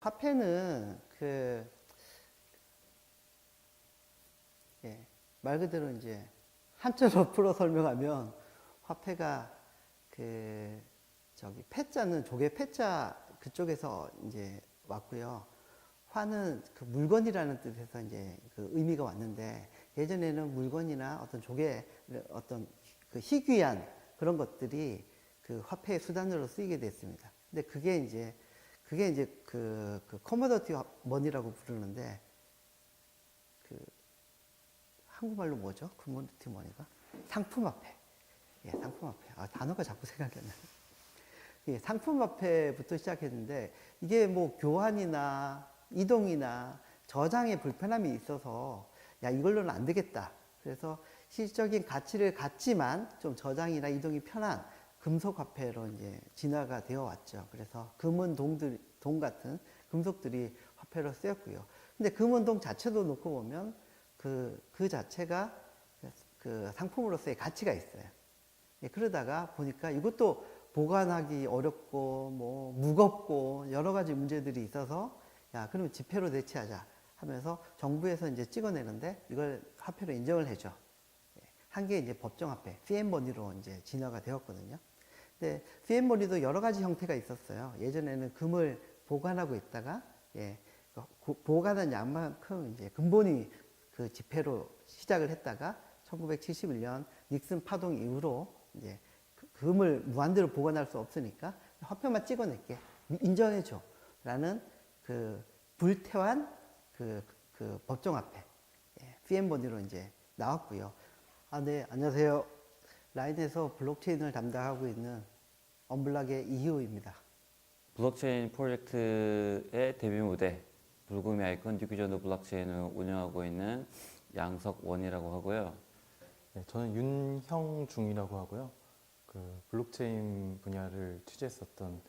화폐는 말 그대로 이제 한자로 풀어 설명하면 화폐가 패자는 조개 패자 그쪽에서 이제 왔고요. 화는 그 물건이라는 뜻에서 이제 그 의미가 왔는데 예전에는 물건이나 어떤 조개 어떤 그 희귀한 그런 것들이 그 화폐의 수단으로 쓰이게 됐습니다. 근데 그게 이제 그 커머더티 머니라고 부르는데 그 한국말로 뭐죠? 커머더티 머니가 상품화폐. 예, 상품화폐. 아, 단어가 자꾸 생각이 안 나요. 예, 상품화폐부터 시작했는데 이게 뭐 교환이나 이동이나 저장에 불편함이 있어서 야 이걸로는 안 되겠다. 그래서 실질적인 가치를 갖지만 좀 저장이나 이동이 편한 금속 화폐로 이제 진화가 되어 왔죠. 그래서 금은 동 같은 금속들이 화폐로 쓰였고요. 근데 금은동 자체도 놓고 보면 그 자체가 그 상품으로서의 가치가 있어요. 예, 그러다가 보니까 이것도 보관하기 어렵고 뭐 무겁고 여러 가지 문제들이 있어서 야 그러면 지폐로 대체하자 하면서 정부에서 이제 찍어내는데 이걸 화폐로 인정을 해줘. 한 게 이제 법정화폐, 피엠머니로 이제 진화가 되었거든요. 근데 피엠머니도 여러 가지 형태가 있었어요. 예전에는 금을 보관하고 있다가 보관한 양만큼 이제 근본이 그 지폐로 시작을 했다가 1971년 닉슨 파동 이후로 이제 금을 무한대로 보관할 수 없으니까 화폐만 찍어낼게 인정해줘 라는 그 불태환 그 법정화폐 피엠머니로 이제 나왔고요. 아, 네, 안녕하세요. 라인에서 블록체인을 담당하고 있는 언블락의 이희호입니다. 블록체인 프로젝트의 데뷔 무대 불금의 아이콘 디퓨전드 블록체인을 운영하고 있는 양석원이라고 하고요. 네, 저는 윤형중이라고 하고요. 그 블록체인 분야를 취재했었던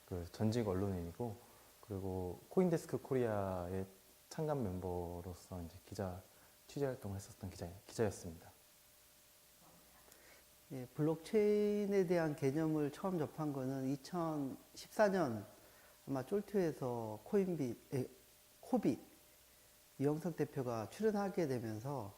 그 전직 언론인이고 그리고 코인데스크 코리아의 창간 멤버로서 이제 취재 활동을 했었던 기자였습니다. 예, 블록체인에 대한 개념을 처음 접한 거는 2014년 아마 쫄투에서 코빗 이영석 대표가 출연하게 되면서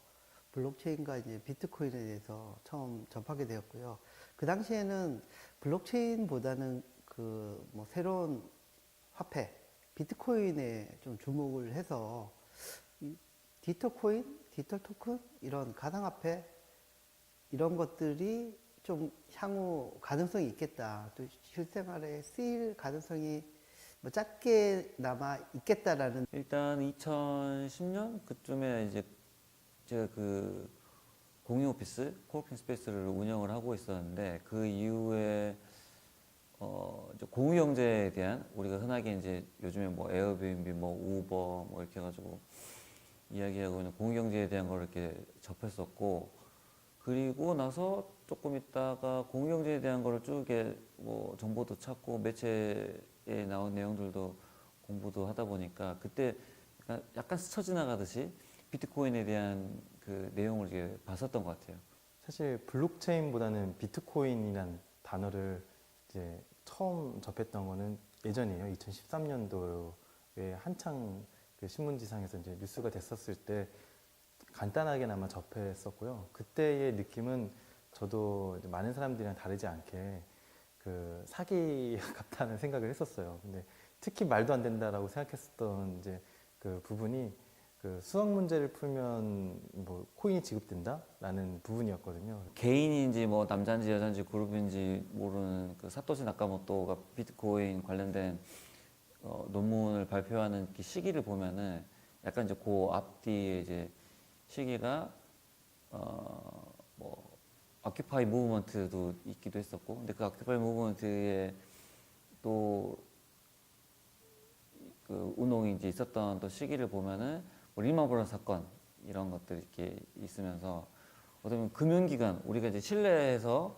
블록체인과 이제 비트코인에 대해서 처음 접하게 되었고요. 그 당시에는 블록체인보다는 그 뭐 새로운 화폐 비트코인에 좀 주목을 해서 디지털 코인, 디지털 토큰 이런 가상화폐 이런 것들이 좀 향후 가능성이 있겠다. 또 실생활에 쓰일 가능성이 뭐 작게나마 있겠다라는. 일단 2010년 그쯤에 이제 제가 그 공유 오피스, 코워킹 스페이스를 운영을 하고 있었는데 그 이후에 이제 공유 경제에 대한 우리가 흔하게 이제 요즘에 뭐 에어비앤비, 뭐 우버 뭐 이렇게 해가지고 이야기하고 있는 공유 경제에 대한 걸 이렇게 접했었고 그리고 나서 조금 있다가 공유 경제에 대한 거를 쭉 뭐 정보도 찾고 매체에 나온 내용들도 공부도 하다 보니까 그때 약간 스쳐 지나가듯이 비트코인에 대한 그 내용을 이제 봤었던 것 같아요. 사실 블록체인보다는 비트코인이라는 단어를 이제 처음 접했던 거는 예전이에요. 2013년도에 한창 그 신문지상에서 이제 뉴스가 됐었을 때 간단하게나마 접했었고요. 그때의 느낌은 저도 이제 많은 사람들이랑 다르지 않게 그 사기 같다는 생각을 했었어요. 근데 특히 말도 안 된다라고 생각했었던 이제 그 부분이 그 수학 문제를 풀면 뭐 코인이 지급된다라는 부분이었거든요. 개인인지 뭐 남자인지 여자인지 그룹인지 모르는 그 사토시 나카모토가 비트코인 관련된 논문을 발표하는 그 시기를 보면은 약간 이제 그 앞뒤에 이제 시기가 뭐 아큐파이 무브먼트도 있기도 했었고 근데 그 아큐파이 무브먼트에 또 그 운동이 이제 있었던 또 시기를 보면은 뭐 리마브런 사건 이런 것들이 이렇게 있으면서 어떻게 보면 금융기관 우리가 이제 신뢰해서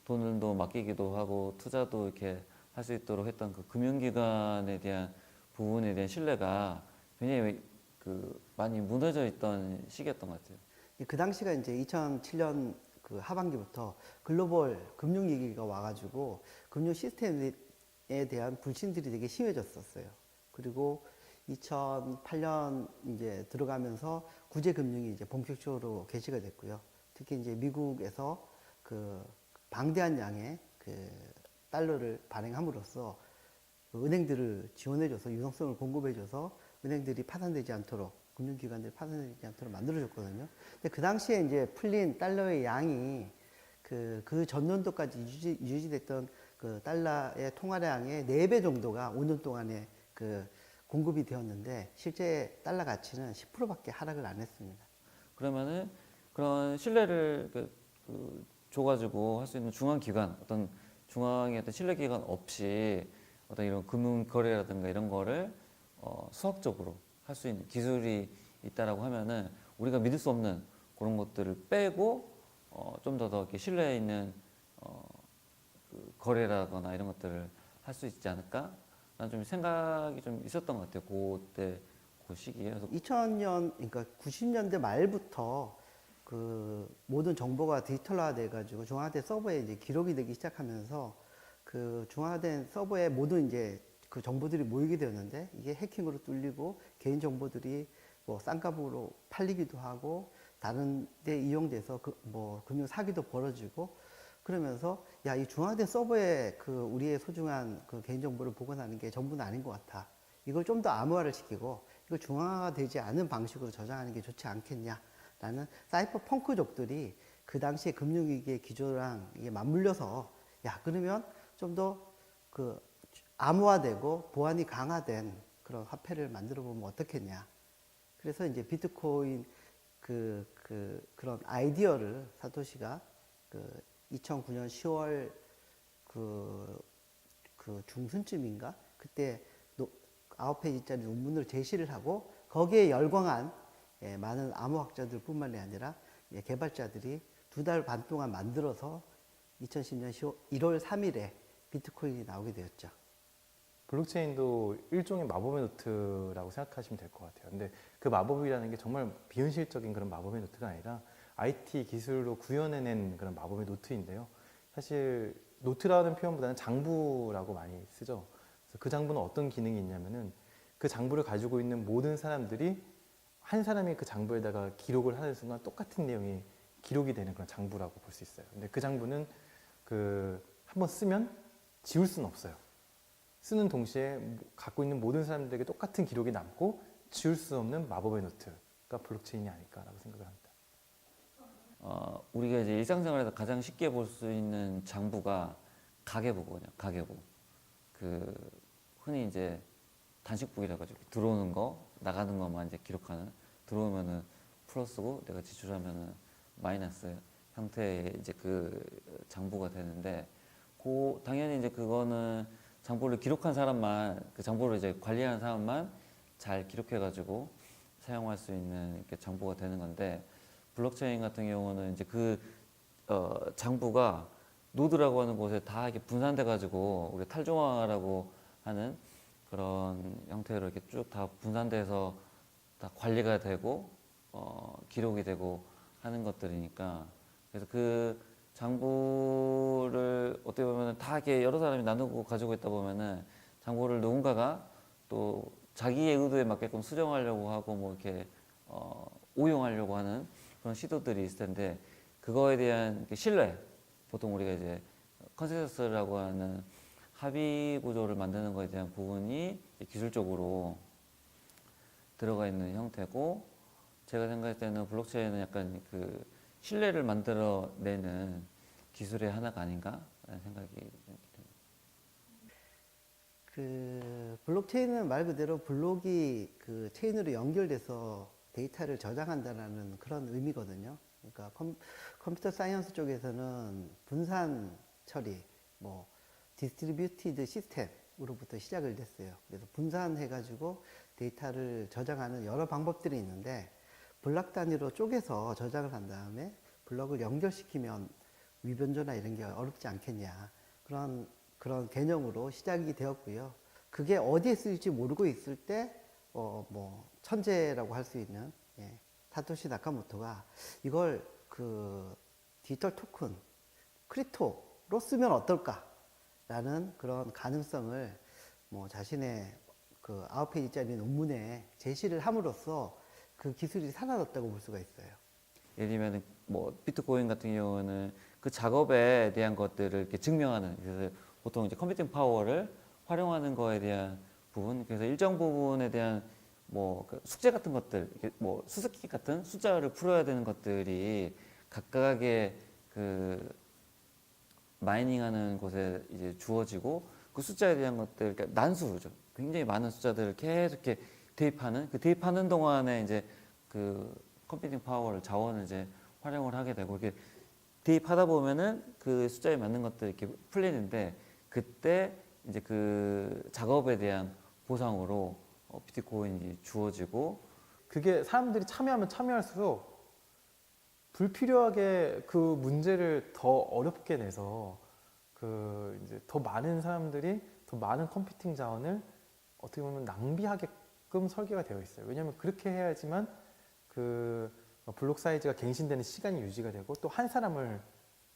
돈도 맡기기도 하고 투자도 이렇게 할 수 있도록 했던 그 금융기관에 대한 부분에 대한 신뢰가 굉장히 그 많이 무너져 있던 시기였던 것 같아요. 그 당시가 이제 2007년 그 하반기부터 글로벌 금융 위기가 와가지고 금융 시스템에 대한 불신들이 되게 심해졌었어요. 그리고 2008년 이제 들어가면서 구제 금융이 이제 본격적으로 개시가 됐고요. 특히 이제 미국에서 그 방대한 양의 그 달러를 발행함으로써 그 은행들을 지원해줘서 유동성을 공급해줘서 은행들이 파산되지 않도록 금융기관들이 파산되지 않도록 만들어줬거든요. 근데 그 당시에 이제 풀린 달러의 양이 그 전년도까지 유지됐던 그 달러의 통화량의 4배 정도가 5년 동안에 그 공급이 되었는데 실제 달러 가치는 10%밖에 하락을 안 했습니다. 그러면은 그런 신뢰를 줘가지고 할 수 있는 중앙기관, 어떤 중앙의 어떤 신뢰기관 없이 어떤 이런 금융 거래라든가 이런 거를 수학적으로 할 수 있는 기술이 있다라고 하면은 우리가 믿을 수 없는 그런 것들을 빼고 좀 더 이렇게 신뢰 있는 그 거래라거나 이런 것들을 할 수 있지 않을까? 난 좀 생각이 좀 있었던 것 같아요. 그때 그 시기에. 그래서 2000년, 그러니까 90년대 말부터 그 모든 정보가 디지털화 돼가지고 중앙화된 서버에 이제 기록이 되기 시작하면서 그 중앙화된 서버에 모든 이제 그 정보들이 모이게 되었는데 이게 해킹으로 뚫리고 개인 정보들이 뭐 싼값으로 팔리기도 하고 다른 데 이용돼서 그 뭐 금융 사기도 벌어지고 그러면서 야, 이 중앙화된 서버에 그 우리의 소중한 그 개인 정보를 보관하는 게 전부는 아닌 것 같아. 이걸 좀 더 암호화를 시키고 이걸 중앙화가 되지 않은 방식으로 저장하는 게 좋지 않겠냐라는 사이퍼 펑크족들이 그 당시에 금융위기의 기조랑 이게 맞물려서 야, 그러면 좀 더 그 암호화되고 보안이 강화된 그런 화폐를 만들어 보면 어떻겠냐. 그래서 이제 비트코인 그런 아이디어를 사토시가 그 2009년 10월 그 중순쯤인가? 그때 9페이지짜리 논문을 제시를 하고 거기에 열광한 많은 암호학자들 뿐만이 아니라 개발자들이 2달 반 동안 만들어서 2010년 1월 3일에 비트코인이 나오게 되었죠. 블록체인도 일종의 마법의 노트라고 생각하시면 될 것 같아요. 근데 그 마법이라는 게 정말 비현실적인 그런 마법의 노트가 아니라 IT 기술로 구현해낸 그런 마법의 노트인데요. 사실 노트라는 표현보다는 장부라고 많이 쓰죠. 그래서 그 장부는 어떤 기능이 있냐면은 그 장부를 가지고 있는 모든 사람들이 한 사람이 그 장부에다가 기록을 하는 순간 똑같은 내용이 기록이 되는 그런 장부라고 볼 수 있어요. 근데 그 장부는 그 한번 쓰면 지울 수는 없어요. 쓰는 동시에 갖고 있는 모든 사람들에게 똑같은 기록이 남고 지울 수 없는 마법의 노트가 블록체인이 아닐까라고 생각을 합니다. 우리가 이제 일상생활에서 가장 쉽게 볼 수 있는 장부가 가계부거든요. 가계부. 그 흔히 이제 단식북이라고 하죠. 들어오는 거, 나가는 것만 이제 기록하는. 들어오면은 플러스고 내가 지출하면은 마이너스 형태의 이제 그 장부가 되는데, 당연히 이제 그거는 장부를 기록한 사람만, 그 장부를 이제 관리하는 사람만 잘 기록해가지고 사용할 수 있는 이렇게 장부가 되는 건데, 블록체인 같은 경우는 이제 장부가 노드라고 하는 곳에 다 이렇게 분산돼가지고 우리 탈중앙화라고 하는 그런 형태로 이렇게 쭉 다 분산돼서 다 관리가 되고 기록이 되고 하는 것들이니까, 그래서 그 장부를 어떻게 보면 다 이렇게 여러 사람이 나누고 가지고 있다 보면은 장부를 누군가가 또 자기의 의도에 맞게끔 수정하려고 하고 뭐 이렇게 오용하려고 하는 그런 시도들이 있을 텐데, 그거에 대한 신뢰, 보통 우리가 이제 컨센서스라고 하는 합의 구조를 만드는 것에 대한 부분이 기술적으로 들어가 있는 형태고, 제가 생각할 때는 블록체인은 약간 그 신뢰를 만들어내는 기술의 하나가 아닌가라는 생각이 듭니다. 그 블록체인은 말 그대로 블록이 그 체인으로 연결돼서 데이터를 저장한다는 그런 의미거든요. 그러니까 컴퓨터 사이언스 쪽에서는 분산 처리, 뭐 디스트리뷰티드 시스템으로부터 시작을 됐어요. 그래서 분산해가지고 데이터를 저장하는 여러 방법들이 있는데, 블록 단위로 쪼개서 저장을 한 다음에 블록을 연결시키면 위변조나 이런 게 어렵지 않겠냐, 그런 개념으로 시작이 되었고요. 그게 어디에 쓰일지 모르고 있을 때 뭐 천재라고 할 수 있는 사토시 나카모토가 이걸 그 디지털 토큰 크립토로 쓰면 어떨까라는 그런 가능성을 뭐 자신의 그 9페이지짜리 논문에 제시를 함으로써 그 기술이 살아났다고 볼 수가 있어요. 예를 들면 뭐 비트코인 같은 경우는 그 작업에 대한 것들을 이렇게 증명하는, 그래서 보통 이제 컴퓨팅 파워를 활용하는 거에 대한 부분, 그래서 일정 부분에 대한 뭐그 숙제 같은 것들, 이렇게 뭐 수수께끼 같은 숫자를 풀어야 되는 것들이 각각의 그 마이닝하는 곳에 이제 주어지고, 그 숫자에 대한 것들, 그러니까 난수죠. 굉장히 많은 숫자들을 계속 이렇게 대입하는, 그 대입하는 동안에 이제 그 컴퓨팅 파워를, 자원을 이제 활용을 하게 되고, 이렇게 대입하다 보면은 그 숫자에 맞는 것들이 이렇게 풀리는데, 그때 이제 그 작업에 대한 보상으로 비트코인이 주어지고, 그게 사람들이 참여하면 참여할수록 불필요하게 그 문제를 더 어렵게 내서 그 이제 더 많은 사람들이 더 많은 컴퓨팅 자원을 어떻게 보면 낭비하게끔 설계가 되어 있어요. 왜냐하면 그렇게 해야지만 그 블록 사이즈가 갱신되는 시간이 유지가 되고, 또 한 사람을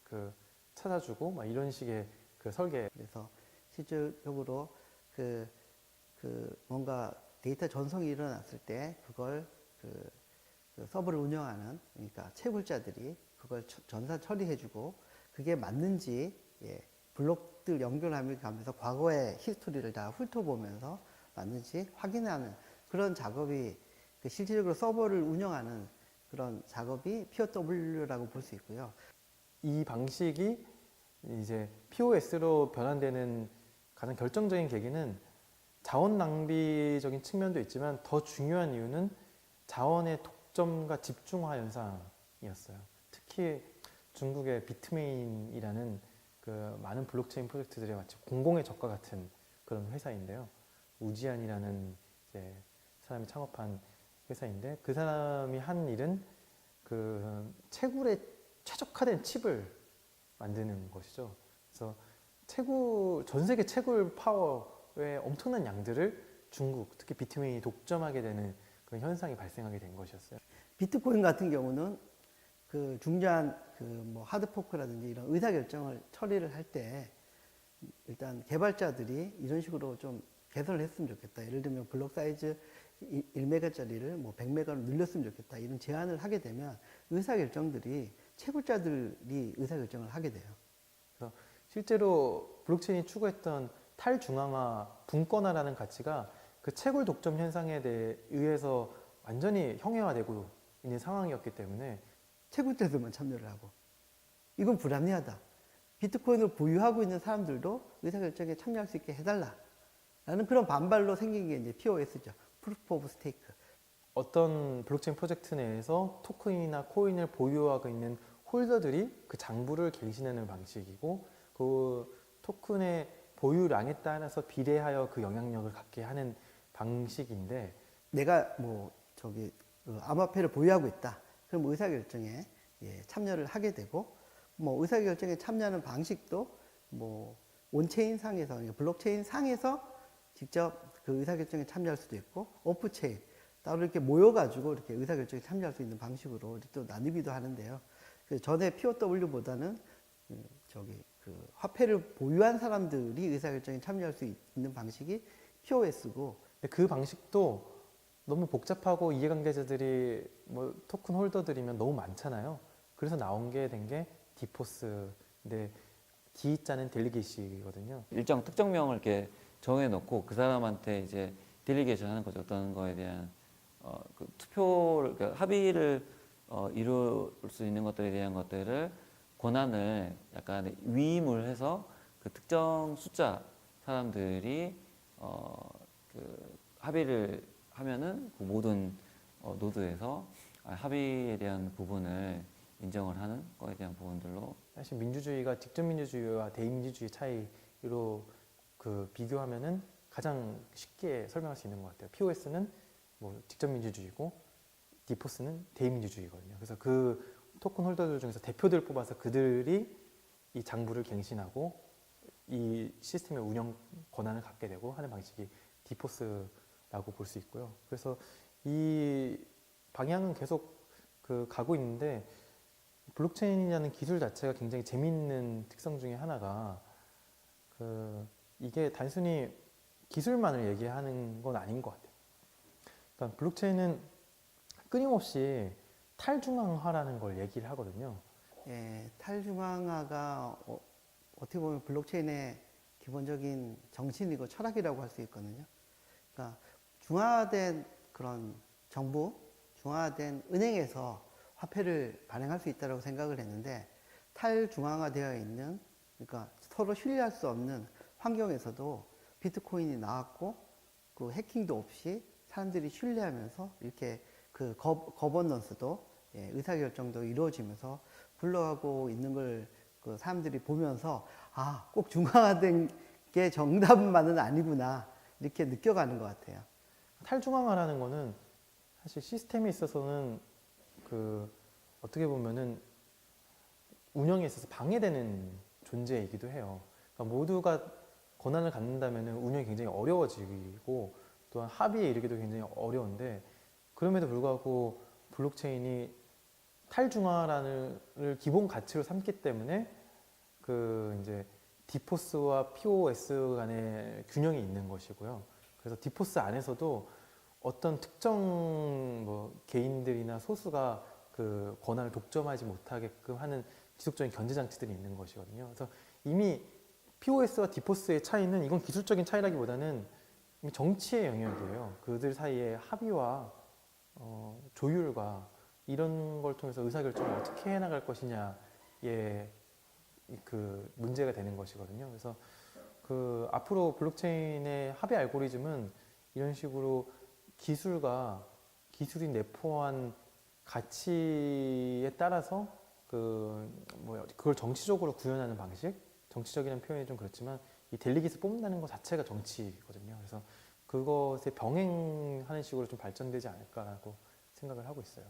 그 찾아주고 막 이런 식의 그 설계. 그래서 실질적으로 그 뭔가 데이터 전송이 일어났을 때 그걸 그 서버를 운영하는, 그러니까 채굴자들이 그걸 전산 처리해주고, 그게 맞는지, 예, 블록들 연결하면서 과거의 히스토리를 다 훑어보면서 맞는지 확인하는 그런 작업이, 그 실질적으로 서버를 운영하는 그런 작업이 POW라고 볼 수 있고요. 이 방식이 이제 POS로 변환되는 가장 결정적인 계기는 자원 낭비적인 측면도 있지만, 더 중요한 이유는 자원의 독점과 집중화 현상이었어요. 특히 중국의 비트메인이라는 그 많은 블록체인 프로젝트들의 마치 공공의 적과 같은 그런 회사인데요. 우지안이라는 이제 사람이 창업한 회사인데, 그 사람이 한 일은 그 채굴에 최적화된 칩을 만드는 것이죠. 그래서 전 세계 채굴 파워의 엄청난 양들을 중국, 특히 비트메인이 독점하게 되는 그런 현상이 발생하게 된 것이었어요. 비트코인 같은 경우는 그 중요한 그 뭐 하드포크라든지 이런 의사결정을 처리를 할 때 일단 개발자들이 이런 식으로 좀 개선을 했으면 좋겠다. 예를 들면 블록 사이즈 1메가짜리를 뭐 100메가로 늘렸으면 좋겠다. 이런 제안을 하게 되면 의사결정들이 채굴자들이 의사결정을 하게 돼요. 그래서 실제로 블록체인이 추구했던 탈중앙화, 분권화라는 가치가 그 채굴 독점 현상에 의해서 완전히 형해화되고 있는 상황이었기 때문에 채굴자들만 참여를 하고, 이건 불합리하다. 비트코인을 보유하고 있는 사람들도 의사결정에 참여할 수 있게 해달라. 라는 그런 반발로 생긴 게 이제 POS죠. Proof of Stake. 어떤 블록체인 프로젝트 내에서 토큰이나 코인을 보유하고 있는 홀더들이 그 장부를 갱신하는 방식이고, 그 토큰의 보유량에 따라서 비례하여 그 영향력을 갖게 하는 방식인데, 내가 뭐 저기 암호화폐를 보유하고 있다. 그럼 의사결정에, 예, 참여를 하게 되고, 뭐 의사결정에 참여하는 방식도 뭐 온체인 상에서, 블록체인 상에서 직접 그 의사결정에 참여할 수도 있고, 오프체인 따로 이렇게 모여가지고 이렇게 의사결정에 참여할 수 있는 방식으로 또 나누기도 하는데요. 그 전에 POW보다는 그 화폐를 보유한 사람들이 의사결정에 참여할 수 있는 방식이 POS고, 그 방식도 너무 복잡하고 이해관계자들이 뭐 토큰 홀더들이면 너무 많잖아요. 그래서 나온 게 된 게 디포스인데, D자는 델리게이시거든요. 일정 특정명을 이렇게 정해놓고 그 사람한테 이제 딜리게이션 하는 거죠. 어떤 거에 대한 그 투표를, 그러니까 합의를 이룰 수 있는 것들에 대한 것들을, 권한을 약간 위임을 해서 그 특정 숫자 사람들이 그 합의를 하면은 그 모든 노드에서 합의에 대한 부분을 인정을 하는 거에 대한 부분들로, 사실 민주주의가 직접 민주주의와 대의 민주주의 차이로 그 비교하면은 가장 쉽게 설명할 수 있는 것 같아요. POS는 뭐 직접 민주주의고 디포스는 대의 민주주의거든요. 그래서 그 토큰 홀더들 중에서 대표들 뽑아서 그들이 이 장부를 갱신하고 이 시스템의 운영 권한을 갖게 되고 하는 방식이 디포스라고 볼 수 있고요. 그래서 이 방향은 계속 그 가고 있는데, 블록체인이라는 기술 자체가 굉장히 재미있는 특성 중에 하나가, 그 이게 단순히 기술만을 얘기하는 건 아닌 것 같아요. 그러니까 블록체인은 끊임없이 탈중앙화라는 걸 얘기를 하거든요. 예, 탈중앙화가 어떻게 보면 블록체인의 기본적인 정신이고 철학이라고 할 수 있거든요. 그러니까 중화된 그런 정부, 중화된 은행에서 화폐를 발행할 수 있다고 생각을 했는데 탈중앙화되어 있는 그러니까 서로 신뢰할 수 없는 환경에서도 비트코인이 나왔고 그 해킹도 없이 사람들이 신뢰하면서 이렇게 그 거버넌스도 예, 의사결정도 이루어지면서 굴러가고 있는 걸 그 사람들이 보면서 아, 꼭 중화된 게 정답만은 아니구나 이렇게 느껴가는 것 같아요. 탈중앙화라는 거는 사실 시스템에 있어서는 그 어떻게 보면은 운영에 있어서 방해되는 존재이기도 해요. 그러니까 모두가 권한을 갖는다면 운영이 굉장히 어려워지고 또한 합의에 이르기도 굉장히 어려운데 그럼에도 불구하고 블록체인이 탈중화를 기본 가치로 삼기 때문에 그 이제 디포스와 POS 간의 균형이 있는 것이고요. 그래서 디포스 안에서도 어떤 특정 뭐 개인들이나 소수가 그 권한을 독점하지 못하게끔 하는 지속적인 견제 장치들이 있는 것이거든요. 그래서 이미 POS와 디포스의 차이는 이건 기술적인 차이라기보다는 이미 정치의 영역이에요. 그들 사이의 합의와 조율과 이런 걸 통해서 의사결정을 어떻게 해나갈 것이냐의 그 문제가 되는 것이거든요. 그래서 그 앞으로 블록체인의 합의 알고리즘은 이런 식으로 기술이 내포한 가치에 따라서 그걸 정치적으로 구현하는 방식, 정치적이라는 표현이 좀 그렇지만 이 델리게이트 뽑는다는 것 자체가 정치거든요. 그래서 그것에 병행하는 식으로 좀 발전되지 않을까라고 생각을 하고 있어요.